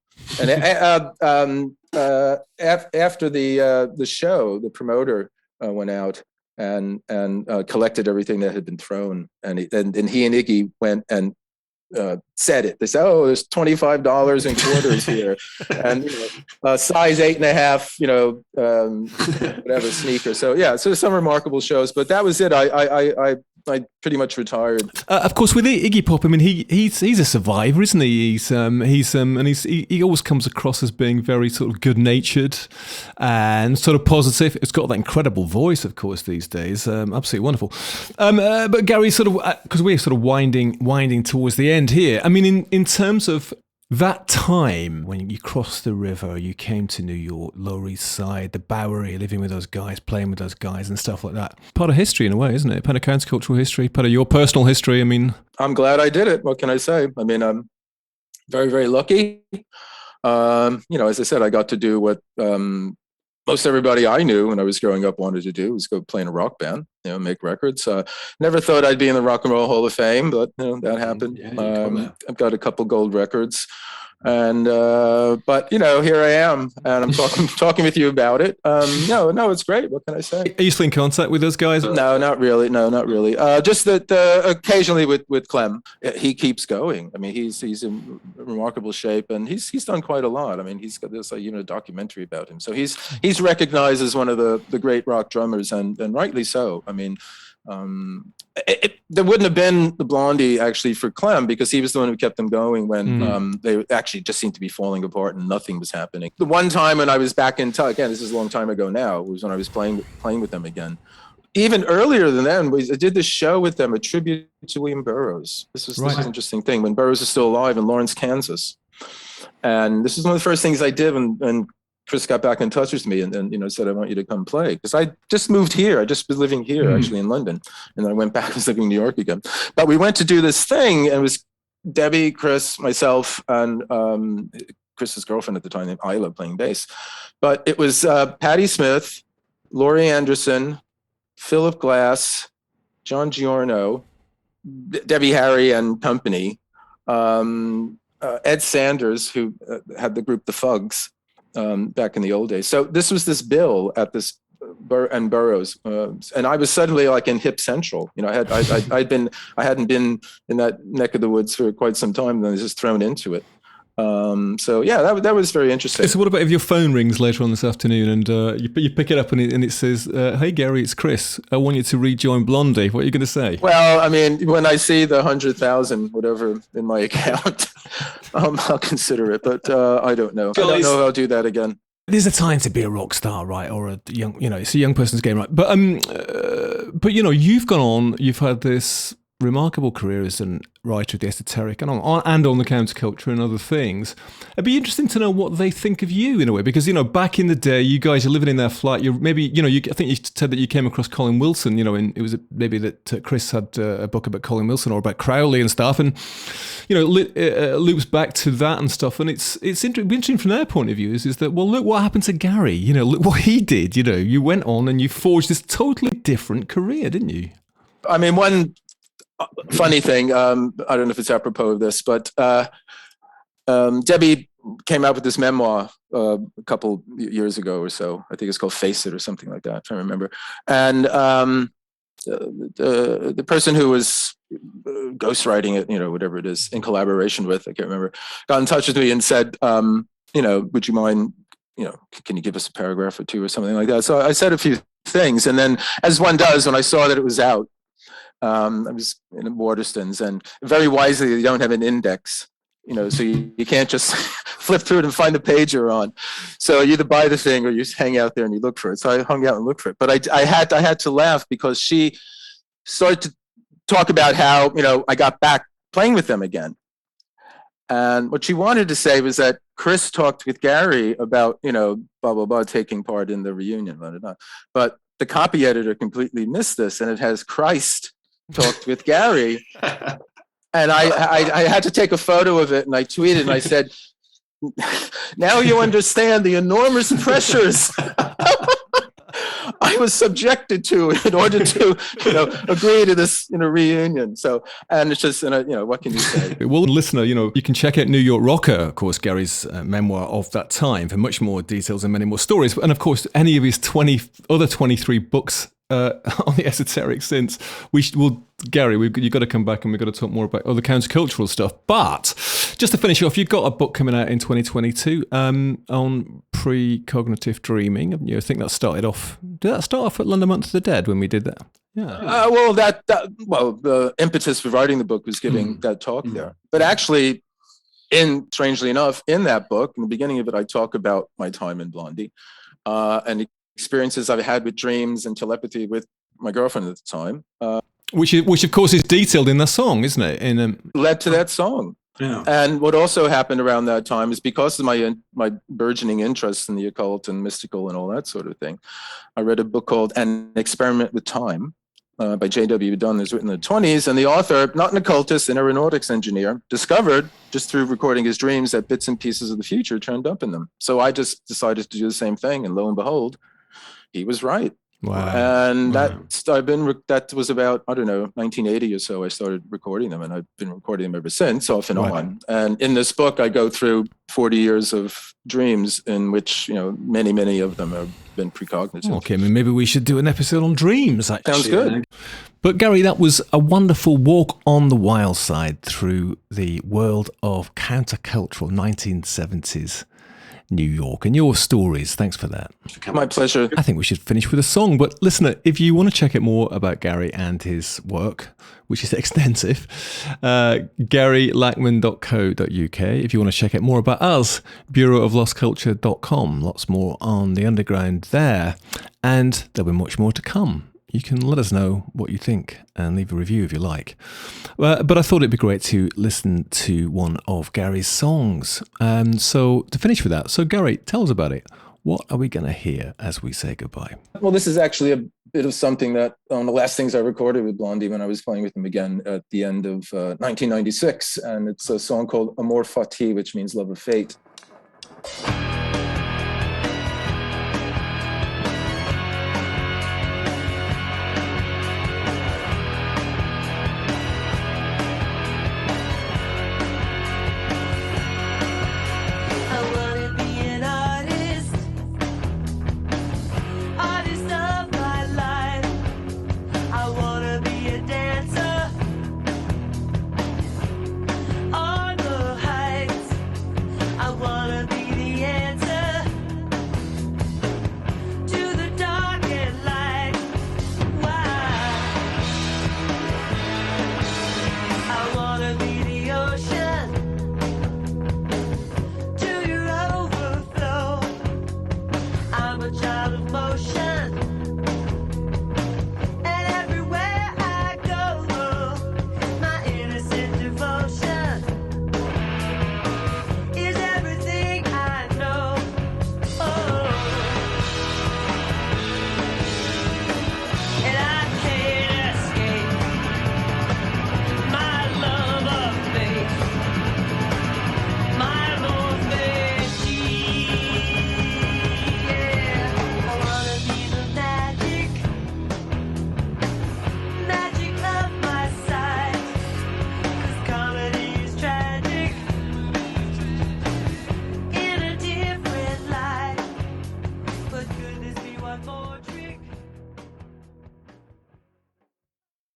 the show, the promoter went out and collected everything that had been thrown, and he and Iggy went and said it. They said, "Oh, there's $25 in quarters here," and size 8.5, whatever sneaker. So so some remarkable shows, but that was it. I pretty much retired. Of course, with Iggy Pop, I mean, he's a survivor, isn't he? He always comes across as being very sort of good-natured and sort of positive. It's got that incredible voice, of course, these days. Absolutely wonderful. But Gary, sort of, because we're sort of winding towards the end here. I mean, in terms of that time when you crossed the river, you came to New York, Lower East Side, the Bowery, living with those guys, playing with those guys and stuff like that. Part of history in a way, isn't it? Part of countercultural history, part of your personal history. I mean, I'm glad I did it. What can I say? I mean, I'm very, very lucky. As I said, I got to do what most everybody I knew when I was growing up wanted to do, was go play in a rock band, make records. Never thought I'd be in the Rock and Roll Hall of Fame, but that happened. I've got a couple gold records, and but here I am, and I'm talking with you about it. No, it's great. What can I say? Are you still in contact with those guys? No, not really. Just that occasionally with Clem, he keeps going. I mean, he's in remarkable shape, and he's done quite a lot. I mean, he's got this documentary about him, so he's recognized as one of the great rock drummers, and rightly so. I mean, there wouldn't have been the Blondie actually for Clem, because he was the one who kept them going when they actually just seemed to be falling apart and nothing was happening. The one time when I was back in touch, again, this is a long time ago now, was when I was playing with them again. Even earlier than then, I did this show with them, a tribute to William Burroughs. This is an interesting thing, when Burroughs is still alive in Lawrence, Kansas. And this is one of the first things I did when Chris got back in touch with me and said, "I want you to come play." Because I just moved here. I just was living here, actually, in London. And then I went back and was living in New York again. But we went to do this thing, and it was Debbie, Chris, myself, and Chris's girlfriend at the time, named Isla, playing bass. But it was Patti Smith, Laurie Anderson, Philip Glass, John Giorno, Debbie Harry and company, Ed Sanders, who had the group The Fugs, back in the old days. So this was this bill at this and Burroughs, and I was suddenly like in Hip Central. I hadn't been in that neck of the woods for quite some time, and I was just thrown into it. So yeah, that was very interesting. So what about if your phone rings later on this afternoon and you pick it up and it says, "Hey Gary, it's Chris. I want you to rejoin Blondie." What are you going to say? Well, I mean, when I see the 100,000 whatever in my account, I'll consider it. But I don't know. I don't know if I'll do that again. There's a time to be a rock star, right? Or a young, it's a young person's game, right? But you've gone on. You've had this remarkable career as a writer of the esoteric and on the counterculture and other things. It'd be interesting to know what they think of you in a way, because back in the day, you guys are living in their flat. I think you said that you came across Colin Wilson. And it was maybe that Chris had a book about Colin Wilson or about Crowley and stuff, and loops back to that and stuff. And it's interesting from their point of view is that, well, look what happened to Gary. Look what he did. You went on and you forged this totally different career, didn't you? I mean, one funny thing, I don't know if it's apropos of this, but Debbie came out with this memoir a couple years ago or so. I think it's called Face It or something like that, if I remember. And the person who was ghostwriting it, whatever it is, in collaboration with, I can't remember, got in touch with me and said, would you mind, can you give us a paragraph or two or something like that? So I said a few things. And then, as one does, when I saw that it was out, I was in Waterstones, and very wisely, they don't have an index, so you can't just flip through it and find the page you're on. So you either buy the thing or you just hang out there and you look for it. So I hung out and looked for it. But I had to laugh because she started to talk about how, I got back playing with them again. And what she wanted to say was that Chris talked with Gary about, blah, blah, blah, taking part in the reunion, blah, blah, blah. But the copy editor completely missed this, and it has Christ talked with Gary. And I had to take a photo of it, and I tweeted and I said, now you understand the enormous pressures I was subjected to in order to, agree to this reunion. So, and it's just, what can you say? Well, listener, you can check out New York Rocker, of course, Gary's memoir of that time, for much more details and many more stories. And of course, any of his 23 books on the esoteric since. Gary, you've got to come back and we've got to talk more about other countercultural stuff. But just to finish off, you've got a book coming out in 2022 on precognitive dreaming. I think that started off. Did that start off at London Month of the Dead when we did that? Yeah. The impetus for writing the book was giving that talk there. But actually, strangely enough, in that book, in the beginning of it, I talk about my time in Blondie and experiences I've had with dreams and telepathy with my girlfriend at the time. Which of course is detailed in the song, isn't it? Led to that song. Yeah. And what also happened around that time is because of my burgeoning interest in the occult and mystical and all that sort of thing, I read a book called An Experiment with Time by J.W. Dunn. It was written in the 1920s. And the author, not an occultist, an aeronautics engineer, discovered just through recording his dreams that bits and pieces of the future turned up in them. So I just decided to do the same thing. And lo and behold, he was right. Wow. And that was about, 1980 or so, I started recording them, and I've been recording them ever since, off and on. And in this book, I go through 40 years of dreams in which, many, many of them have been precognitive. Okay, maybe we should do an episode on dreams, actually. Sounds good. But Gary, that was a wonderful walk on the wild side through the world of countercultural 1970s New York and your stories. Thanks for that. My pleasure. I think we should finish with a song, but listener, if you want to check out more about Gary and his work, which is extensive, GaryLachman.co.uk. If you want to check out more about us, bureauoflostculture.com. Lots more on the underground there, and there'll be much more to come. You can let us know what you think and leave a review if you like. But I thought it'd be great to listen to one of Gary's songs. So to finish with that, so Gary, tell us about it. What are we going to hear as we say goodbye? Well, this is actually a bit of something that on the last things I recorded with Blondie when I was playing with them again at the end of 1996. And it's a song called Amor Fati, which means Love of Fate.